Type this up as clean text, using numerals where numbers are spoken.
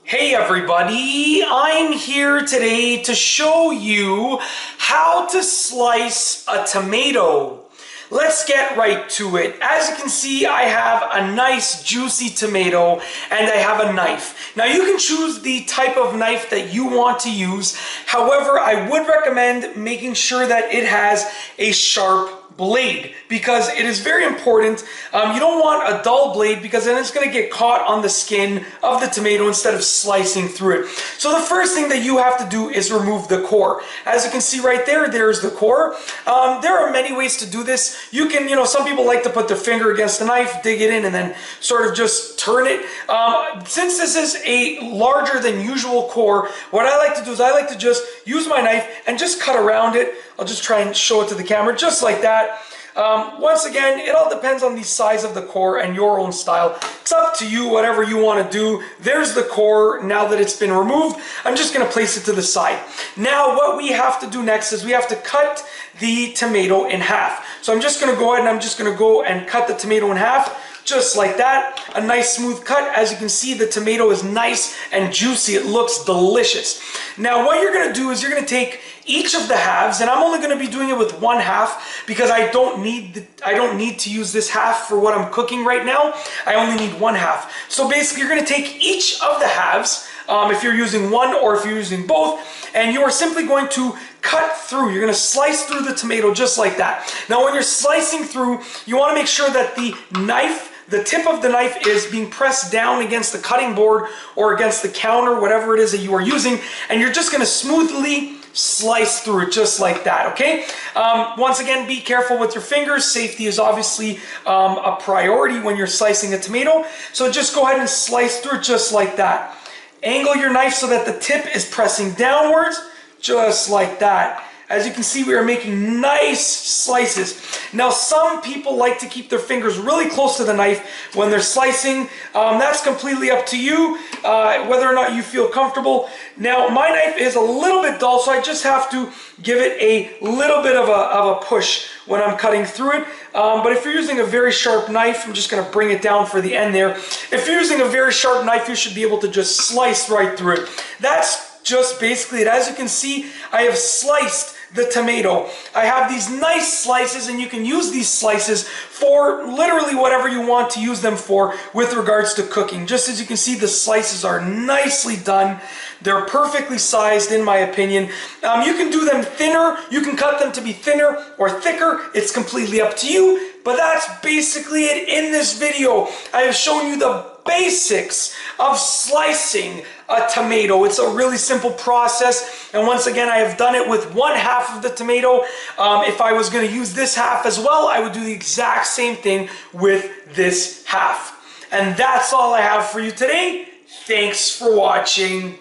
Hey everybody, I'm here today to show you how to slice a tomato. Let's get right to it. As you can see, I have a nice juicy tomato and I have a knife. Now you can choose the type of knife that you want to use. However, I would recommend making sure that it has a sharp blade because it is very important. You don't want a dull blade because then it's going to get caught on the skin of the tomato instead of slicing through it. So the first thing that you have to do is remove the core. As you can see right there, there's the core. There are many ways to do this. You can, some people like to put their finger against the knife, dig it in, and then sort of just turn it. Since this is a larger than usual core, what I like to do is I like to just use my knife and just cut around it. I'll just try and show it to the camera just like that. Once again, it all depends on the size of the core and your own style. It's up to you, whatever you want to do. There's the core. Now that it's been removed, I'm just going to place it to the side. Now what we have to do next is we have to cut the tomato in half. So I'm just going to go ahead and I'm just going to go and cut the tomato in half. Just like that, a nice smooth cut. As you can see, the tomato is nice and juicy. It looks delicious. Now what you're going to do is you're going to take each of the halves, and I'm only going to be doing it with one half because I don't need to use this half for what I'm cooking right now. I only need one half. So basically you're going to take each of the halves, if you're using one or if you're using both, and you are simply going to cut through. You're going to slice through the tomato just like that. Now when you're slicing through, you want to make sure that the tip of the knife is being pressed down against the cutting board or against the counter, whatever it is that you are using, and you're just going to smoothly slice through it just like that, okay? Once again, be careful with your fingers. Safety is obviously a priority when you're slicing a tomato, so just go ahead and slice through it just like that. Angle your knife so that the tip is pressing downwards, just like that. As you can see, we are making nice slices. Now, some people like to keep their fingers really close to the knife when they're slicing. That's completely up to you, whether or not you feel comfortable. Now, my knife is a little bit dull, so I just have to give it a little bit of a push when I'm cutting through it. But if you're using a very sharp knife, I'm just going to bring it down for the end there. If you're using a very sharp knife, you should be able to just slice right through it. That's just basically it. As you can see, I have sliced the tomato. I have these nice slices, and you can use these slices for literally whatever you want to use them for with regards to cooking. Just as you can see, the slices are nicely done. They're perfectly sized in my opinion. You can do them thinner, you can cut them to be thinner or thicker. It's completely up to you, but that's basically it in this video. I have shown you the basics of slicing a tomato. It's a really simple process, and once again, I have done it with one half of the tomato. If I was going to use this half as well, I would do the exact same thing with this half. And that's all I have for you today. Thanks for watching.